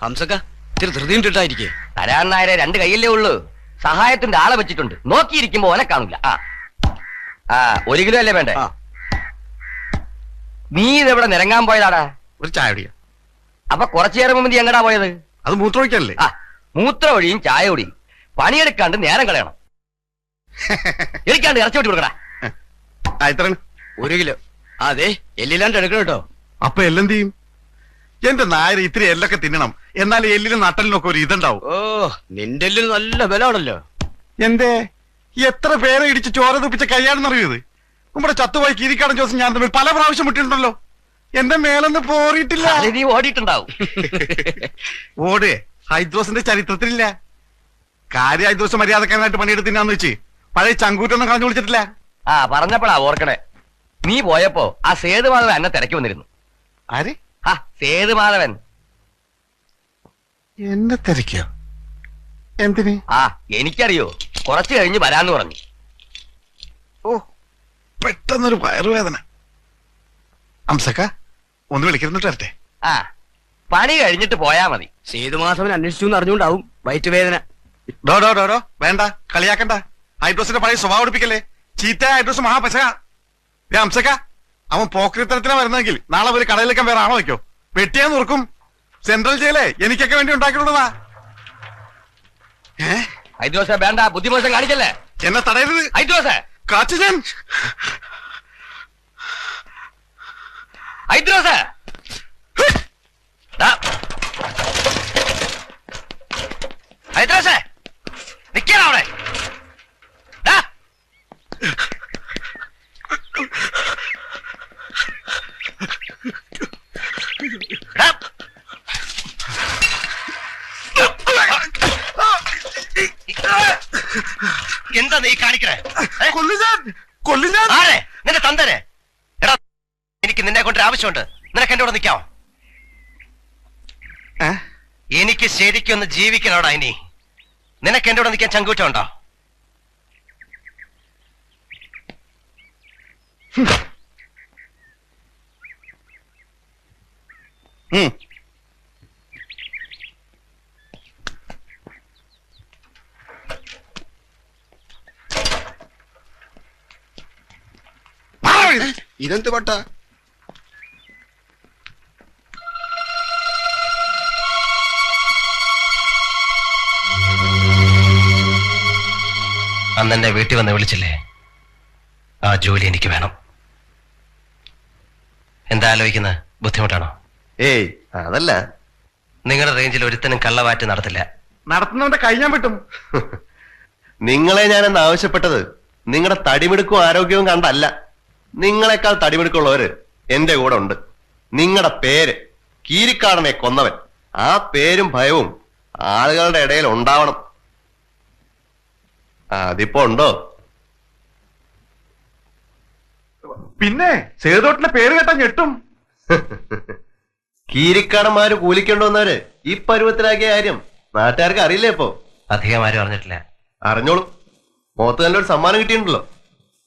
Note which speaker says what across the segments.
Speaker 1: ഹംസക്ക ഇത്തിരി ധൃതിയും ഇട്ടിട്ടായിരിക്കേ.
Speaker 2: തരാൻ നായരെ 2 കൈയല്ലേ ഉള്ളൂ. സഹായത്തിന്റെ ആളെ വെച്ചിട്ടുണ്ട്. നോക്കിയിരിക്കുമ്പോ ഓനെ കാണില്ല. 1 കിലോ അല്ലേ വേണ്ടേ? നീ ഇതെവിടെ നിരങ്ങാൻ പോയതാടാ?
Speaker 1: ഒരു ചായ കുടിക്കാം.
Speaker 2: അപ്പൊ കുറച്ചു നേരം മുമ്പ് നീ എങ്ങടാ പോയത്?
Speaker 1: അത് മൂത്രമൊഴിക്കല്ലേ?
Speaker 2: മൂത്ര ഒഴിയും ചായ ഒടിയും. പണിയെടുക്കാണ്ട് നേരം കളയണം. എനിക്കാണ്ട് ഇറച്ചി വെട്ടി കൊടുക്കടാ.
Speaker 1: എത്ര? 1 കിലോ. അതെ, എല്ലില്ലാണ്ട് എടുക്കണം കേട്ടോ.
Speaker 3: അപ്പൊ എല്ലാം ചെയ്യും. എന്റെ നായർ ഇത്തിരി എല്ലൊക്കെ തിന്നണം, എന്നാലും എല്ലിനും നട്ടലിനൊക്കെ ഒരു ഇതുണ്ടാവും.
Speaker 1: ഓ, നിന്റെ എല്ലിന് നല്ല ബലമാണല്ലോ.
Speaker 3: എന്തേ എത്ര പേരെ ഇടിച്ച് ചോര തുപ്പിച്ച കൈയാണെന്നറിയത്? നമ്മുടെ ചത്തുപോയി കീരിക്കാടൻ ജോസ് ഞാൻ തമ്മിൽ പല പ്രാവശ്യം വിട്ടിട്ടുണ്ടല്ലോ. എന്റെ മേലൊന്ന് പോറിയിട്ടില്ല.
Speaker 2: നീ ഓടിയിട്ടുണ്ടാവും.
Speaker 3: ഓടേ ഹൈദ്രോസിന്റെ ചരിത്രത്തിലില്ല. കാര്യം ഹൈദ്രോസ് മര്യാദക്കാരനായിട്ട് പണിയെടുത്തിനാന്ന് വെച്ച് പഴയ ചങ്കൂറ്റൊന്നും കളഞ്ഞു വിളിച്ചിട്ടില്ല.
Speaker 2: പറഞ്ഞപ്പോഴാ ഓർക്കണേ. നീ പോയപ്പോ ആ സേതുമാധവൻ എന്നെ തിരക്കി വന്നിരുന്നു.
Speaker 3: ആര്?
Speaker 2: സേതുമാധവൻ
Speaker 3: എന്നെ തിരക്കിയോ? എന്തിന്?
Speaker 2: എനിക്കറിയോ. കുറച്ചു കഴിഞ്ഞ് വരാന്ന് പറഞ്ഞു.
Speaker 3: ഓ, പെട്ടെന്നൊരു വയറുവേദന. ഹംസക്ക ഒന്ന് വിളിക്കുന്നിട്ട് വരട്ടെ.
Speaker 2: പണി കഴിഞ്ഞിട്ട് പോയാ മതി.
Speaker 1: സേതുമാധവൻ അന്വേഷിച്ചു എന്ന് അറിഞ്ഞുകൊണ്ടാവും വയറ്റുവേദന.
Speaker 3: ഡോ വേണ്ട, കളിയാക്കണ്ട. ഹൈഡ്രോസിന്റെ പഴയ സ്വഭാവം എടുപ്പിക്കല്ലേ. ചീത്ത ഹൈഡ്രോസ് മഹാപശക. ഹംസക്ക, അവൻ പോക്രിത്തരത്തിനാ വരുന്നെങ്കിൽ നാളെ ഒരു കടയിലേക്കാൻ വേറെ ആണോ വയ്ക്കോ? വെട്ടിയാന്ന് ഓർക്കും. സെൻട്രൽ ജയിലേ എനിക്കൊക്കെ വേണ്ടി ഉണ്ടാക്കിയിട്ടുള്ളതാ.
Speaker 2: ഹൈദ്രോസ വേണ്ട, ബുദ്ധിമോശം കാണിക്കല്ലേ.
Speaker 3: എന്നെ തടയരുത്
Speaker 2: ഹൈദ്രോസ.
Speaker 3: കാച്ചു ഞാൻ.
Speaker 2: ഹൈദ്രോസ ഹൈദ്രോസ നിക്കണ അവിടെ. എന്താ നീ കാണിക്കണേ? ആരെ? നിന്റെ തന്തനെ? എടാ, എനിക്ക് നിന്നെ കൊണ്ടൊരു ആവശ്യമുണ്ട്. നിനക്ക് എന്റെ കൂടെ നിൽക്കാമോ? എനിക്ക് ശരിക്കൊന്ന് ജീവിക്കണോടാ. ഇനി നിനക്ക് എന്റെ കൂടെ നിൽക്കാൻ ചങ്കൂറ്റമുണ്ടോ?
Speaker 1: ഇതെന്ത് പട്ട?
Speaker 2: അന്നെന്റെ വീട്ടിൽ വന്ന് വിളിച്ചില്ലേ? ആ ജോലി എനിക്ക് വേണം. എന്താ ആലോചിക്കുന്നത്? ബുദ്ധിമുട്ടാണോ?
Speaker 4: ഏയ്, അതല്ല.
Speaker 2: നിങ്ങളുടെ റേഞ്ചിൽ ഒരുത്തനും കള്ളവാറ്റ് നടത്തില്ല.
Speaker 3: നടത്തുന്നവന്റെ കൈ ഞാൻ വിട്ടും.
Speaker 4: നിങ്ങളെ ഞാനെന്ന് ആവശ്യപ്പെട്ടത് നിങ്ങളുടെ തടിമിടുക്കും ആരോഗ്യവും കണ്ടല്ല. നിങ്ങളെക്കാൾ തടിമിടുക്കുള്ളവര് എന്റെ കൂടെ ഉണ്ട്. നിങ്ങളുടെ പേര് കീരിക്കാടനെ കൊന്നവൻ. ആ പേരും ഭയവും ആളുകളുടെ ഇടയിൽ ഉണ്ടാവണം. അതിപ്പോ ഉണ്ടോ?
Speaker 3: പിന്നെ സേതോട്ടിന്റെ പേര് കേട്ടാ ഞെട്ടും.
Speaker 4: കീരിക്കാടന്മാര് കൂലിക്കൊണ്ടുവന്നവര് ഈ പരുവത്തിലാക്കിയ കാര്യം നാട്ടുകാർക്ക് അറിയില്ലേ? ഇപ്പോ
Speaker 2: അധികം ആരും അറിഞ്ഞിട്ടില്ല.
Speaker 4: അറിഞ്ഞോളൂ. മുഖത്ത് നല്ലൊരു സമ്മാനം കിട്ടിയിട്ടുണ്ടല്ലോ.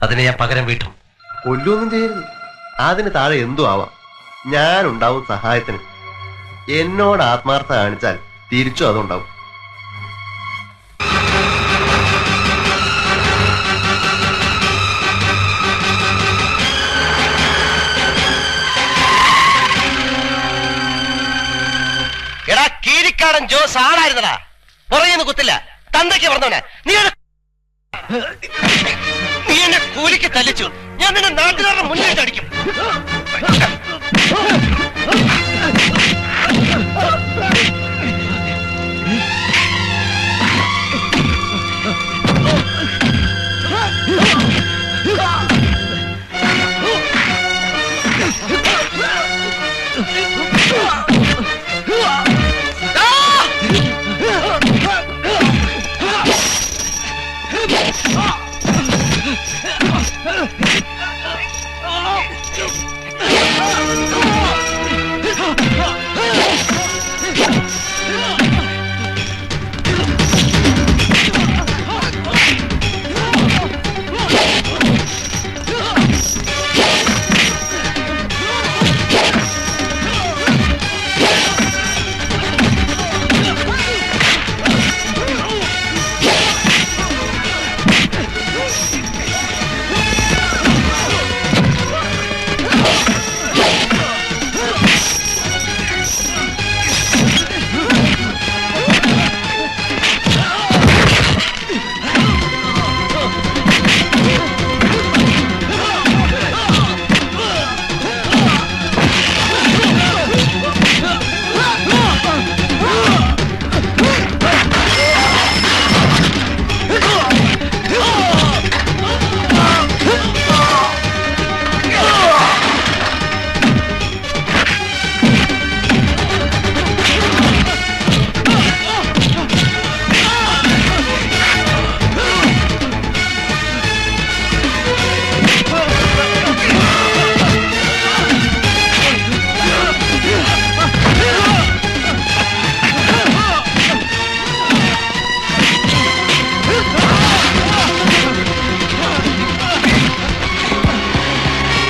Speaker 2: അതിന് ഞാൻ പകരം വീട്ടും.
Speaker 4: കൊല്ലൊന്നും ചെയ്യരുത്. അതിന് താഴെ എന്തു ആവാം. ഞാനുണ്ടാവും സഹായത്തിന്. എന്നോട് ആത്മാർത്ഥ കാണിച്ചാൽ തിരിച്ചും അതുണ്ടാവും.
Speaker 2: എടാ, കീരിക്കാടൻ ജോസ് ആളായിരുന്നടാ. പുറകെന്ന് കുത്തില്ല. തന്തയ്ക്ക് പറഞ്ഞവനെ നീ എന്നെ കൂലിക്ക് തല്ലിച്ചു. ഞാൻ നിന്നെ നാട്ടുകാരുടെ മുന്നിൽ അടിക്കും.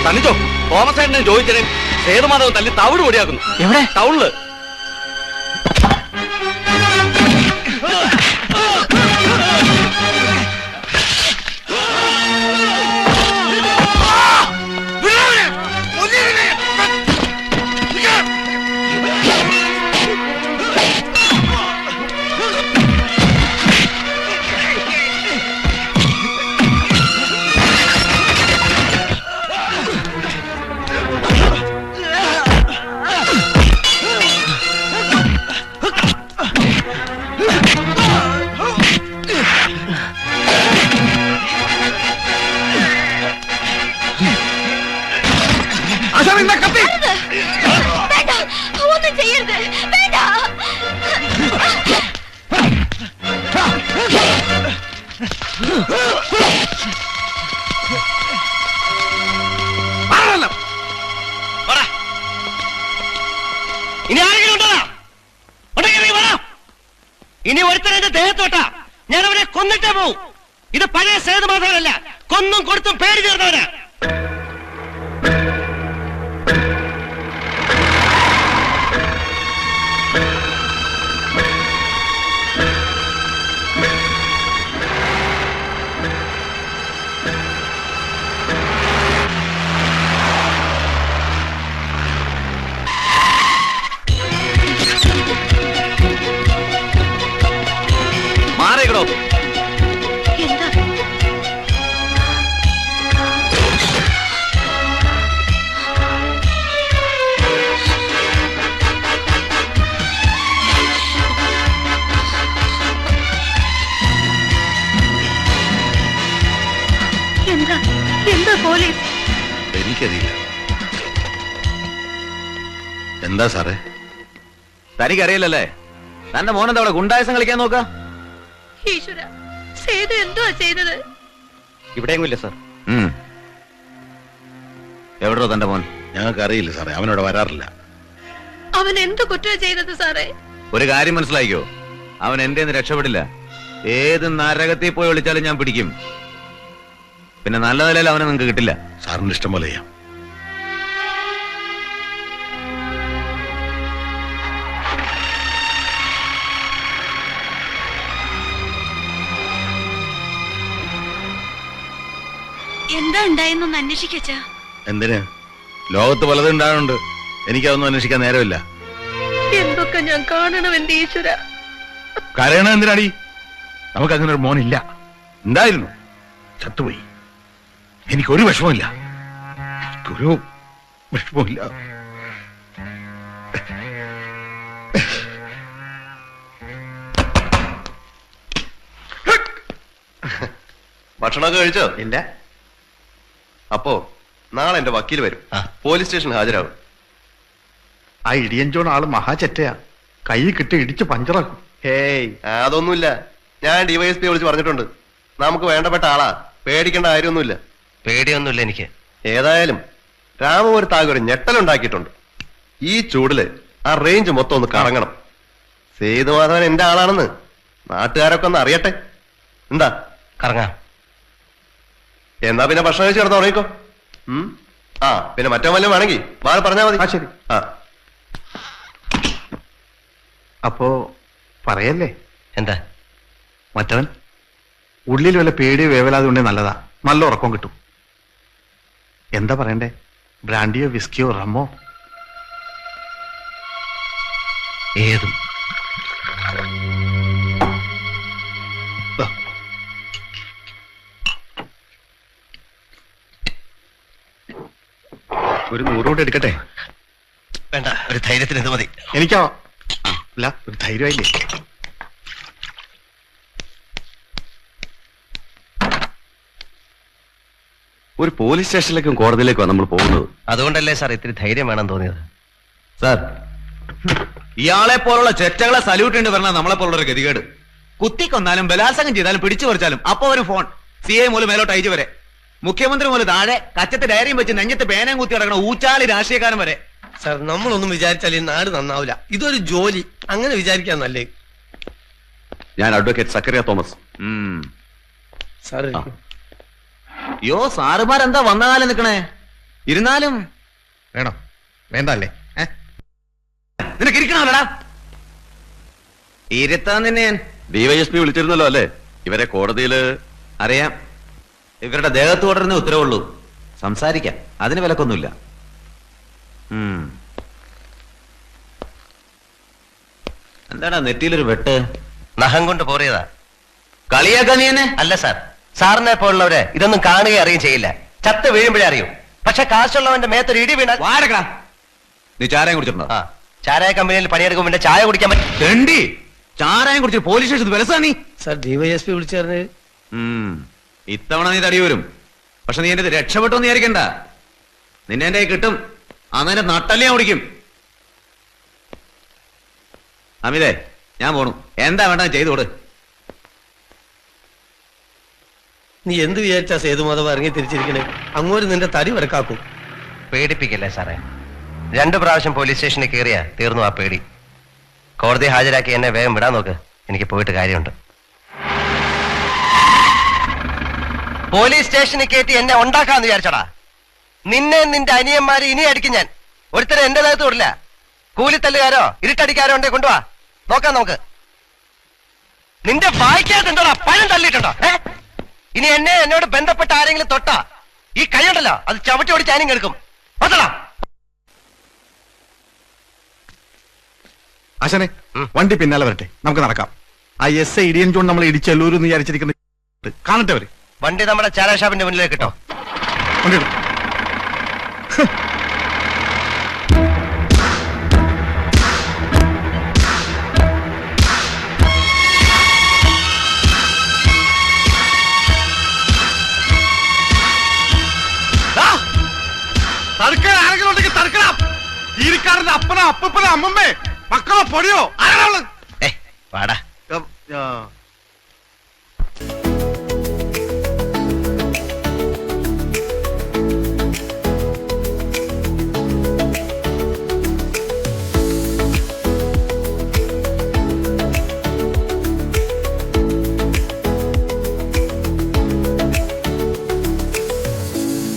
Speaker 1: തന്നിച്ചോ തോമസ് ഏട്ടനെ ചോദിച്ചേ സേതുമാധവൻ തല്ലി തവിട് പൊടിയാക്കുന്നു.
Speaker 2: എവിടെ?
Speaker 1: ടൗണില്.
Speaker 5: ഒന്നും ചെയ്യരുത്, വേണ്ട.
Speaker 2: ഇനി ആരെങ്കിലും ഉണ്ടോ? ഇനി ഒരുത്തരെ ദേഹത്തോട്ടാ ഞാൻ അവനെ കൊന്നിട്ടേ പോവും. ഇത് പഴയ സേതുമാധവനല്ല, കൊന്നും കൊടുത്തും പേര് ചേർന്നവനാ.
Speaker 1: മാറിക്കടോ.
Speaker 5: എന്താ? എന്താ എന്താ പോലീസ്?
Speaker 3: എനിക്കറിയില്ല. എന്താ സാറേ?
Speaker 1: തനിക്കറിയില്ലല്ലേ? തന്റെ മോനെന്താ അവിടെ ഗുണ്ടായസം കളിക്കാൻ നോക്ക?
Speaker 5: ഈശ്വര, സേതു എന്തുവാ ചെയ്തത്?
Speaker 1: ഇവിടെയെങ്കിലും ഇല്ല സാർ. എവിടോ തന്റെ മോൻ?
Speaker 3: ഞങ്ങൾക്ക് അറിയില്ല സാറേ, അവനോട് വരാറില്ല.
Speaker 5: അവൻ എന്ത് കുറ്റം ചെയ്തത് സാറേ?
Speaker 1: ഒരു കാര്യം മനസ്സിലായിക്കോ, അവൻ എന്റെ രക്ഷപ്പെടില്ല. ഏത് നരകത്തിൽ പോയി വിളിച്ചാലും ഞാൻ പിടിക്കും. പിന്നെ നല്ല നിലയിൽ അവനെ നിങ്ങൾക്ക് കിട്ടില്ല.
Speaker 3: സാറിന് ഇഷ്ടം പോലെ ചെയ്യാം.
Speaker 5: എന്താ ഉണ്ടായെന്നൊന്ന് അന്വേഷിക്കച്ച.
Speaker 3: എന്തിന്? ലോകത്ത് പലതും ഉണ്ടാകുന്നുണ്ട്, എനിക്കതൊന്നും അന്വേഷിക്കാൻ നേരമില്ല.
Speaker 5: എന്തൊക്കെ ഞാൻ കാണണം എന്റെ ഈശ്വര.
Speaker 3: കരയണ എന്തിനാടി? നമുക്ക് അങ്ങനെ ഒരു മോനില്ല. ഉണ്ടായിരുന്നു, ചത്തുപോയി. എനിക്കൊരു വിഷമമില്ല, എനിക്കൊരു വിഷമമില്ല.
Speaker 4: ഭക്ഷണമൊക്കെ കഴിച്ചോ?
Speaker 3: ഇല്ല.
Speaker 4: അപ്പോ നാളെ എന്റെ വക്കീൽ വരും, പോലീസ് സ്റ്റേഷൻ ഹാജരാകും.
Speaker 3: ആ ഇടിയഞ്ചോൺ ആള് മഹാചെറ്റയാ, കൈ കിട്ടി ഇടിച്ച് പഞ്ചറാക്കും.
Speaker 4: ഹേയ്, അതൊന്നുമില്ല. ഞാൻ ഡിവൈഎസ്പി വിളിച്ച് പറഞ്ഞിട്ടുണ്ട്. നമുക്ക് വേണ്ടപ്പെട്ട ആളാ, പേടിക്കേണ്ട കാര്യമൊന്നുമില്ല.
Speaker 2: പേടിയൊന്നുമില്ല എനിക്ക്.
Speaker 4: ഏതായാലും രാമപുരത്താകെ ഒരു ഞെട്ടലുണ്ടാക്കിയിട്ടുണ്ട്. ഈ ചൂടില് ആ റേഞ്ച് മൊത്തം ഒന്ന് കറങ്ങണം. സേതുമാധവൻ എന്റെ ആളാണെന്ന് നാട്ടുകാരൊക്കെ ഒന്ന് അറിയട്ടെ. എന്താ?
Speaker 2: കറങ്ങാം.
Speaker 4: എന്നാ പിന്നെ ഭക്ഷണം കഴിച്ച് കിടന്ന് ഉറങ്ങിക്കോ. ആ പിന്നെ മറ്റോ വല്ലതും വേണമെങ്കിൽ വാ പറഞ്ഞാ മതി.
Speaker 3: ശരി.
Speaker 4: ആ
Speaker 3: അപ്പോ പറയല്ലേ?
Speaker 2: എന്താ?
Speaker 3: മറ്റവൻ ഉള്ളിൽ വല്ല പേടിയോ വേവലാതെ ഉണ്ടെങ്കിൽ നല്ലതാ, നല്ല ഉറക്കം കിട്ടും. എന്താ പറയണ്ടേ? ബ്രാൻഡിയോ വിസ്കിയോ റമ്മോ?
Speaker 2: ഏതും.
Speaker 3: ഒരു 100 കൂടെ എടുക്കട്ടെ?
Speaker 2: വേണ്ട, ഒരു ധൈര്യത്തിന് ഇത് മതി.
Speaker 3: എനിക്കോ? അല്ല, ഒരു ധൈര്യമായില്ലേ?
Speaker 1: ഒരു പോലീസ് സ്റ്റേഷനിലേക്കും കോടതിയിലേക്കും നമ്മൾ പോകുന്നത്.
Speaker 2: അതുകൊണ്ടല്ലേ സാർ ഇത്തിരി ധൈര്യം വേണം തോന്നിയത്.
Speaker 1: സാർ, ഇയാളെ പോലുള്ള ചെറ്റകളെ സല്യൂട്ട് ഉണ്ട് പറഞ്ഞാൽ നമ്മളെ പോലുള്ള ഒരു ഗതികേട്. കുത്തിക്കൊന്നാലും ബലാത്സംഗം ചെയ്താലും പിടിച്ചു പറിച്ചാലും അപ്പൊ ഒരു ഫോൺ. CI മൂലം മേലോട്ട് അയച്ചു വരെ, മുഖ്യമന്ത്രി മൂലം താഴെ കച്ചത്ത് ഡയറിയും വെച്ച് നെഞ്ഞത്ത് പേനയും കുത്തി കിടക്കണ ഊച്ചാളി രാഷ്ട്രീയക്കാരൻ വരെ.
Speaker 6: സാർ, നമ്മളൊന്നും വിചാരിച്ചാൽ ഈ നാട് നന്നാവില്ല. ഇതൊരു ജോലി, അങ്ങനെ വിചാരിക്കാൻ നല്ലേ.
Speaker 1: ഞാൻ അഡ്വക്കേറ്റ് സക്കറിയ തോമസ്.
Speaker 6: സാർ,
Speaker 1: അയ്യോ, സാറുമാരെന്താ വന്ന കാലം നിൽക്കണേ? ഇരുന്നാലും
Speaker 3: വേണോ വേണ്ട അല്ലേ?
Speaker 1: നിനക്ക് ഇരിക്കണമല്ലടാ. ഇരുത്താൻ തന്നെ ഞാൻ.
Speaker 7: ഡിവൈഎസ്പി വിളിച്ചിരുന്നല്ലോ അല്ലേ? ഇവരെ കോടതിയില്
Speaker 1: അറിയാം. ഇവരുടെ ദേഹത്ത് തുടരുന്ന ഉത്തരവുള്ളൂ. സംസാരിക്കാം, അതിന് വിലക്കൊന്നുമില്ല. എന്താടാ നെറ്റിയിലൊരു വെട്ട്?
Speaker 2: നഖം കൊണ്ട് പോറിയതാ.
Speaker 1: കളിയാക്കാ നീ എന്നെ?
Speaker 2: അല്ല സാർ, സാറിനെ പോലുള്ളവരെ ഇതൊന്നും കാണുകയും അറിയുകയും ചെയ്യില്ല. ചത്ത് വീഴുമ്പോഴേ അറിയൂ. പക്ഷെ കാശുള്ളവന്റെ മേത്തൊരു ഇടി വീണ.
Speaker 1: വാടകടാ. നീ ചാരായം കുടിച്ചിട്ടുണ്ടോ?
Speaker 2: ആ, ചാരായ കമ്പനിയിൽ പണിയെടുക്കും പിന്നെ ചായ കുടിക്കാൻ പറ്റും.
Speaker 1: തെണ്ടി, ചാരായം കുടിച്ച് പോലീസ് സ്റ്റേഷൻ വിലസാ നീ.
Speaker 6: സാർ ഡിവൈഎസ്പി വിളിച്ചു പറഞ്ഞത്.
Speaker 1: ഇത്തവണ നീ തടി വരും. പക്ഷെ നീ എന്റെ രക്ഷപ്പെട്ടു എന്ന് വിചാരിക്കണ്ട. നിന്നെ എന്റെ കയ്യിൽ കിട്ടും. അന്നെ നട്ടല്ലേ ഞാൻ ഓടിക്കും. അമിതേ, ഞാൻ പോണു. എന്താ വേണ്ട ചെയ്തോട്.
Speaker 6: നീ എന്ത് വിചാരിച്ചാ സേതുമാധവ് ഇറങ്ങി തിരിച്ചിരിക്കണേ? അങ്ങോട്ട് നിന്റെ തടി വരക്കാക്കും.
Speaker 2: പേടിപ്പിക്കല്ലേ സാറേ. 2 പ്രാവശ്യം പോലീസ് സ്റ്റേഷനിൽ കയറിയാ തീർന്നു ആ പേടി. കോടതി ഹാജരാക്കി എന്നെ വേഗം വിടാൻ നോക്ക്. എനിക്ക് പോയിട്ട് കാര്യമുണ്ട്. പോലീസ് സ്റ്റേഷനിൽ കയറ്റി എന്നെ ഉണ്ടാക്കാന്ന് വിചാരിച്ചടാ. നിന്നെ നിന്റെ അനിയന്മാരെ ഇനി അടിക്കും ഞാൻ. ഒരുത്തരെ എന്റെ ദേഹത്ത് വിടില്ല. കൂലിത്തല്ലുകാരോ ഇരുട്ടടിക്കാരോ ഉണ്ടെ കൊണ്ടുവാ, നോക്കാം നമുക്ക്. നിന്റെ വായിക്കാത്ത എന്തോടാ പഴം തള്ളിയിട്ടുണ്ടോ? ഇനി എന്നോട് ബന്ധപ്പെട്ട ആരെങ്കിലും തൊട്ടാ ഈ കൈയുണ്ടല്ലോ അത് ചവിട്ടി ഓടിച്ച് ആനും കേൾക്കും. അതടാ
Speaker 3: ആശാനെ, വണ്ടി പിന്നാലെ വരട്ടെ, നമുക്ക് നടക്കാം. ആ എസ് ഇടിയൻ ജോൺ നമ്മൾ ഇടിച്ചല്ലൂരെന്ന് വിചാരിച്ചിരിക്കുന്നത് കാണട്ടെ അവര്.
Speaker 2: വണ്ടി നമ്മുടെ ചാരാ ഷാപ്പിന്റെ മുന്നിലേക്ക് കിട്ടോ.
Speaker 3: വണ്ടി ഇടും. തടുക്കാൻ ആരെങ്കിലും ഉണ്ടെങ്കിൽ തടുക്കണം. ഈരിക്കാരന്റെ അപ്പനോ അപ്പനോ അമ്മമ്മേ മക്കളോ പൊടിയോ ആരാണുള്ളത്?
Speaker 2: വാടാ.